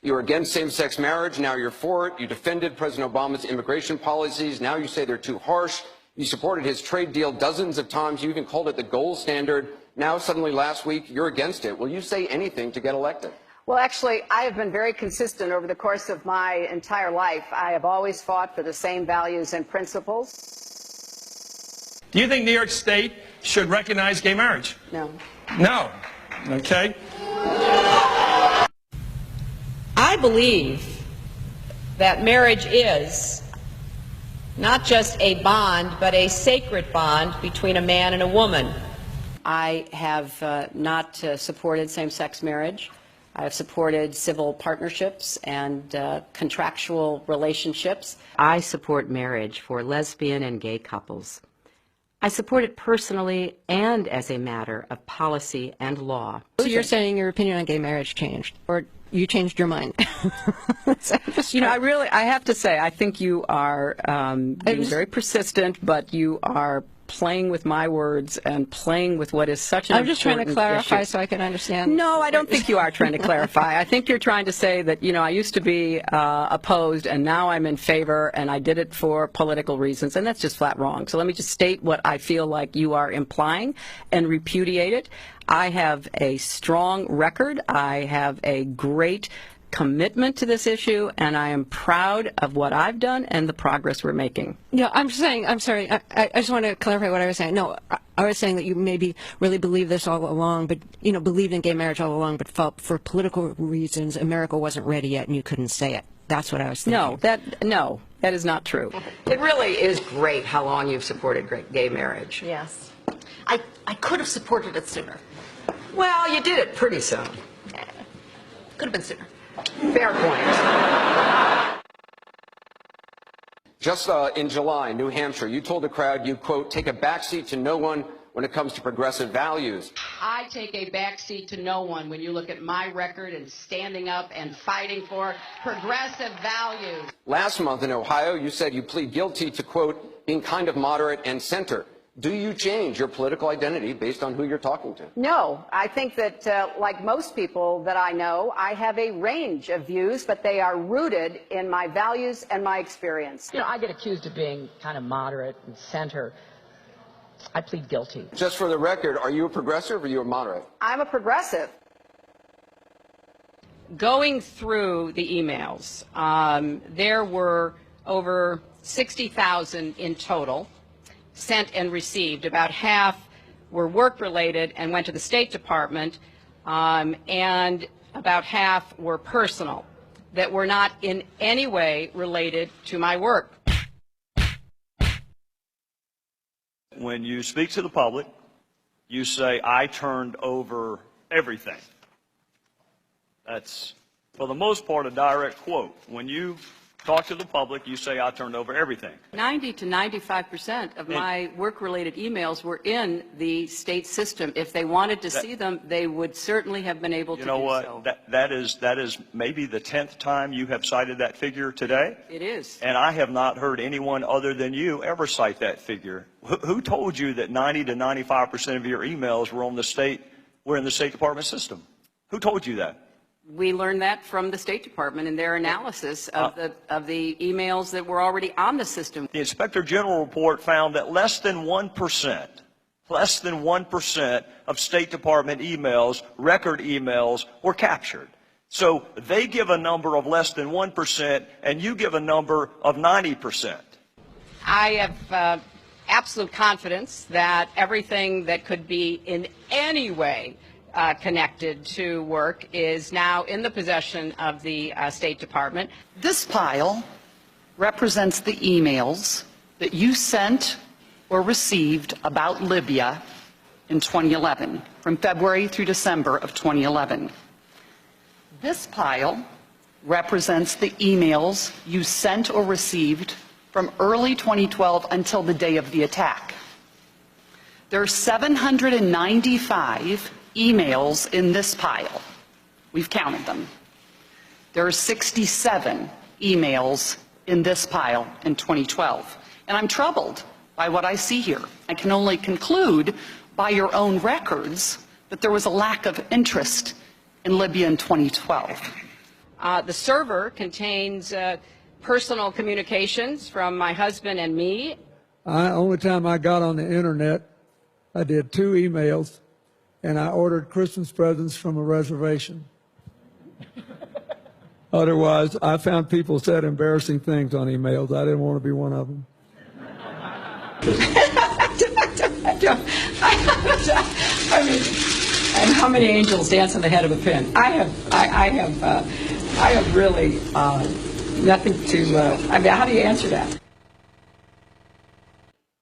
You were against same-sex marriage. Now you're for it. You defended President Obama's immigration policies. Now you say they're too harsh. You supported his trade deal dozens of times. You even called it the gold standard. Now, suddenly last week, you're against it. Will you say anything to get elected? Well, actually, I have been very consistent over the course of my entire life. I have always fought for the same values and principles. Do you think New York State should recognize gay marriage? No. No. Okay. I believe that marriage is not just a bond, but a sacred bond between a man and a woman. I have not supported same-sex marriage. I have supported civil partnerships and contractual relationships. I support marriage for lesbian and gay couples. I support it personally and as a matter of policy and law. So you're saying your opinion on gay marriage changed, or you changed your mind? You know, I have to say, I think you are being very persistent, but you are playing with my words and playing with what is such an I'm just trying to clarify issue. So I can understand. No, I don't think you are trying to clarify. I think you're trying to say that, you know, I used to be opposed and now I'm in favor and I did it for political reasons, and that's just flat wrong. So let me just state what I feel like you are implying and repudiate it. I have a strong record. I have a great commitment to this issue, and I am proud of what I've done and the progress we're making. Yeah, I'm saying, I'm sorry, I just want to clarify what I was saying. No, I was saying that you maybe really believed this all along, but, you know, believed in gay marriage all along, but felt for political reasons America wasn't ready yet and you couldn't say it. That's what I was thinking. No, that is not true. It really is great how long you've supported gay marriage. Yes. I could have supported it sooner. Well, you did it pretty soon. Could have been sooner. Fair point. Just in July, New Hampshire, you told the crowd you, quote, take a backseat to no one when it comes to progressive values. I take a backseat to no one when you look at my record and standing up and fighting for progressive values. Last month in Ohio, you said you plead guilty to, quote, being kind of moderate and center. Do you change your political identity based on who you're talking to? No, I think that, like most people that I know, I have a range of views, but they are rooted in my values and my experience. You know, I get accused of being kind of moderate and center. I plead guilty. Just for the record, are you a progressive or are you a moderate? I'm a progressive. Going through the emails, there were over 60,000 in total sent and received. About half were work-related and went to the State Department, and about half were personal, that were not in any way related to my work. When you speak to the public, you say, I turned over everything. That's, for the most part, a direct quote. When you talk to the public, you say, I turned over everything. 90 to 95% of my work-related emails were in the state system. If they wanted to see them, they would certainly have been able to do so. You know what? That is maybe the 10th time you have cited that figure today. It is. And I have not heard anyone other than you ever cite that figure. Who told you that 90 to 95% of your emails were in the State Department system? Who told you that? We learned that from the State Department in their analysis of the emails that were already on the system. The Inspector General report found that less than 1% of State Department emails, record emails, were captured. So they give a number of less than 1%, and you give a number of 90%. I have absolute confidence that everything that could be in any way connected to work is now in the possession of the State Department. This pile represents the emails that you sent or received about Libya in 2011, from February through December of 2011. This pile represents the emails you sent or received from early 2012 until the day of the attack. There are 795 emails in this pile. We've counted them. There are 67 emails in this pile in 2012. And I'm troubled by what I see here. I can only conclude by your own records that there was a lack of interest in Libya in 2012. The server contains personal communications from my husband and me. Only time I got on the internet, I did 2 emails, and I ordered Christmas presents from a reservation. Otherwise, I found people said embarrassing things on emails. I didn't want to be one of them. I mean, and how many angels dance on the head of a pin? I have really nothing to. I mean, how do you answer that?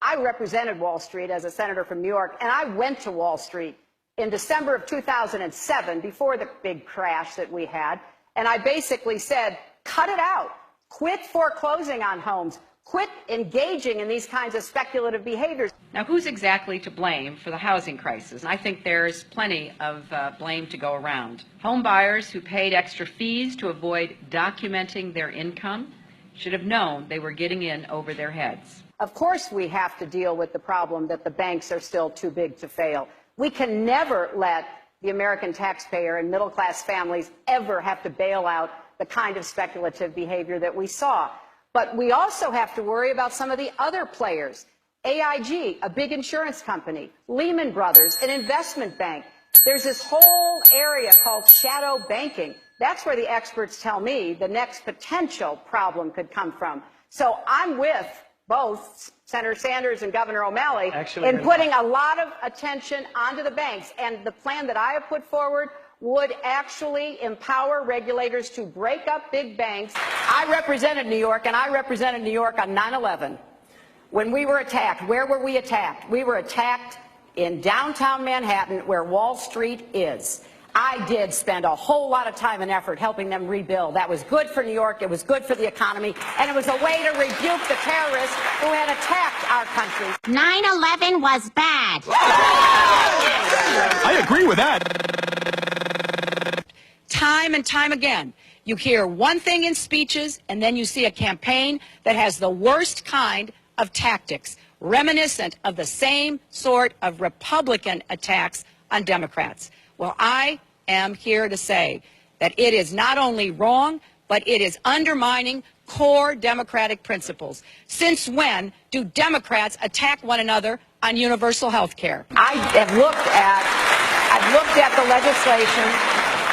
I represented Wall Street as a senator from New York, and I went to Wall Street in December of 2007, before the big crash that we had, and I basically said, cut it out. Quit foreclosing on homes. Quit engaging in these kinds of speculative behaviors. Now, who's exactly to blame for the housing crisis? I think there's plenty of blame to go around. Home buyers who paid extra fees to avoid documenting their income should have known they were getting in over their heads. Of course, we have to deal with the problem that the banks are still too big to fail. We can never let the American taxpayer and middle-class families ever have to bail out the kind of speculative behavior that we saw. But we also have to worry about some of the other players. AIG, a big insurance company, Lehman Brothers, an investment bank. There's this whole area called shadow banking. That's where the experts tell me the next potential problem could come from. So I'm with both Senator Sanders and Governor O'Malley in putting a lot of attention onto the banks. And the plan that I have put forward would actually empower regulators to break up big banks. I represented New York, and I represented New York on 9/11. When we were attacked, where were we attacked? We were attacked in downtown Manhattan, where Wall Street is. I did spend a whole lot of time and effort helping them rebuild. That was good for New York, it was good for the economy, and it was a way to rebuke the terrorists who had attacked our country. 9/11 was bad. I agree with that. Time and time again, you hear one thing in speeches, and then you see a campaign that has the worst kind of tactics, reminiscent of the same sort of Republican attacks on Democrats. Well, I am here to say that it is not only wrong, but it is undermining core democratic principles. Since when do Democrats attack one another on universal health care? I've looked at the legislation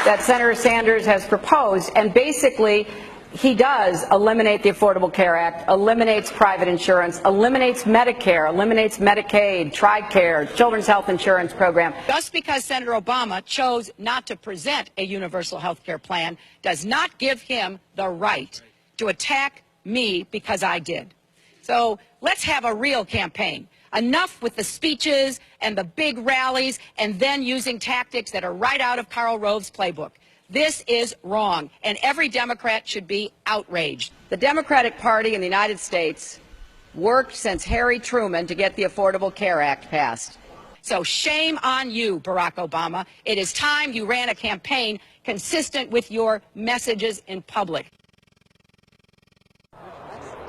that Senator Sanders has proposed, and basically he does eliminate the Affordable Care Act, eliminates private insurance, eliminates Medicare, eliminates Medicaid, TRICARE, Children's Health Insurance Program. Just because Senator Obama chose not to present a universal health care plan does not give him the right to attack me because I did. So let's have a real campaign. Enough with the speeches and the big rallies and then using tactics that are right out of Karl Rove's playbook. This is wrong, and every Democrat should be outraged. The Democratic Party in the United States worked since Harry Truman to get the Affordable Care Act passed. So shame on you, Barack Obama. It is time you ran a campaign consistent with your messages in public.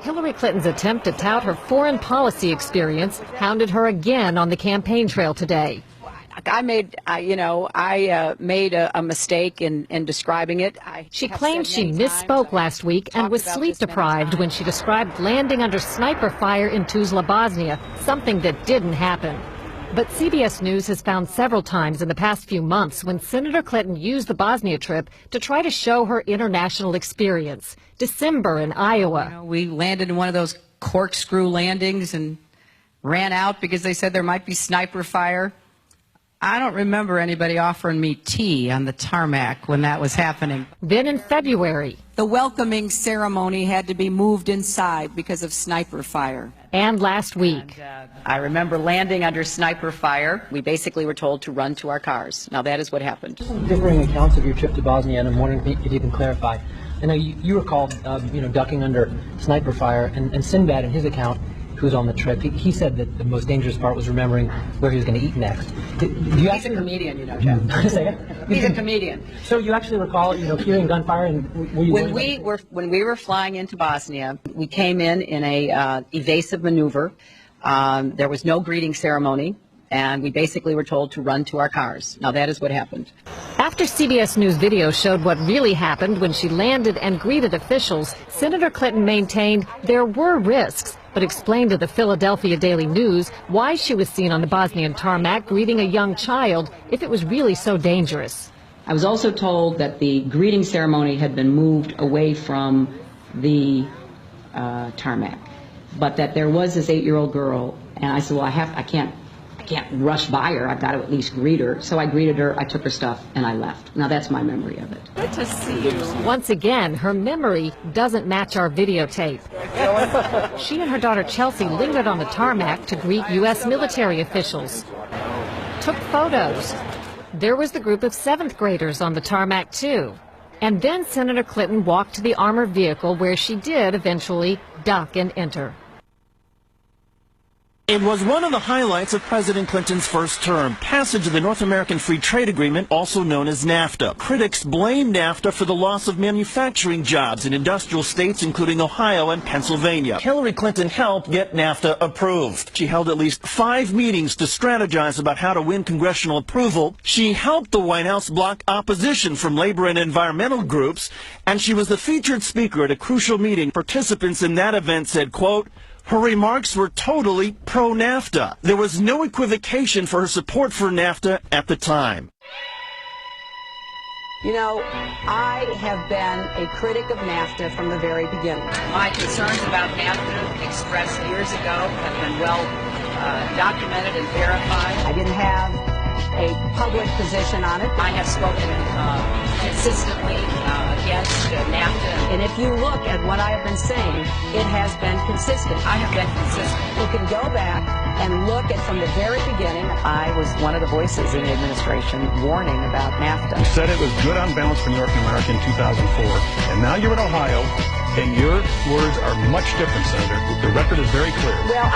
Hillary Clinton's attempt to tout her foreign policy experience hounded her again on the campaign trail today. I made a mistake in describing it. She claimed she misspoke last week and was sleep deprived when she described landing under sniper fire in Tuzla, Bosnia, something that didn't happen. But CBS News has found several times in the past few months when Senator Clinton used the Bosnia trip to try to show her international experience. December in Iowa. We landed in one of those corkscrew landings and ran out because they said there might be sniper fire. I don't remember anybody offering me tea on the tarmac when that was happening. Then in February. The welcoming ceremony had to be moved inside because of sniper fire. And last week. I remember landing under sniper fire. We basically were told to run to our cars. Now that is what happened. Some differing accounts of your trip to Bosnia, and I'm wondering if you can clarify. I know you recall, ducking under sniper fire, and Sinbad in his account, who was on the trip, he said that the most dangerous part was remembering where he was going to eat next. He's a comedian, Jeff. He's a comedian. So you actually recall, hearing gunfire, and were you when we were flying into Bosnia, we came in a evasive maneuver. There was no greeting ceremony. And we basically were told to run to our cars. Now, that is what happened. After CBS News video showed what really happened when she landed and greeted officials, Senator Clinton maintained there were risks, but explained to the Philadelphia Daily News why she was seen on the Bosnian tarmac greeting a young child if it was really so dangerous. I was also told that the greeting ceremony had been moved away from the tarmac, but that there was this 8-year-old girl, and I said, well, I can't rush by her. I've got to at least greet her. So I greeted her, I took her stuff, and I left. Now that's my memory of it. Good to see you. Once again, her memory doesn't match our videotape. She and her daughter Chelsea lingered on the tarmac to greet U.S. military officials. Took photos. There was the group of 7th graders on the tarmac, too. And then Senator Clinton walked to the armored vehicle where she did eventually duck and enter. It was one of the highlights of President Clinton's first term, passage of the North American Free Trade Agreement, also known as NAFTA. Critics blame NAFTA for the loss of manufacturing jobs in industrial states, including Ohio and Pennsylvania. Hillary Clinton helped get NAFTA approved. She held at least 5 meetings to strategize about how to win congressional approval. She helped the White House block opposition from labor and environmental groups, and she was the featured speaker at a crucial meeting. Participants in that event said, quote, her remarks were totally pro-NAFTA. There was no equivocation for her support for NAFTA at the time. You know, I have been a critic of NAFTA from the very beginning. My concerns about NAFTA expressed years ago have been well documented and verified. I didn't have a public position on it. I have spoken consistently against NAFTA. And if you look at what I have been saying, it has been consistent. I have been consistent. You can go back and look at from the very beginning. I was one of the voices in the administration warning about NAFTA. You said it was good on balance for New York and America in 2004, and now you're in Ohio, and your words are much different, Senator. The record is very clear. Well,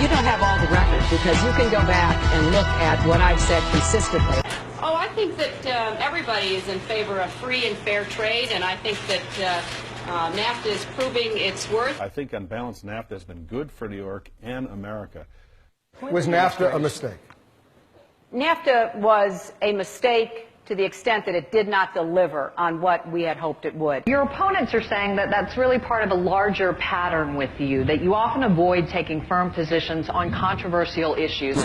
you don't have all the record, because you can go back and look at what I've said consistently. Oh, I think that everybody is in favor of free and fair trade, and I think that NAFTA is proving its worth. I think on balance, NAFTA has been good for New York and America. Was NAFTA a mistake? NAFTA was a mistake to the extent that it did not deliver on what we had hoped it would. Your opponents are saying that that's really part of a larger pattern with you, that you often avoid taking firm positions on controversial issues.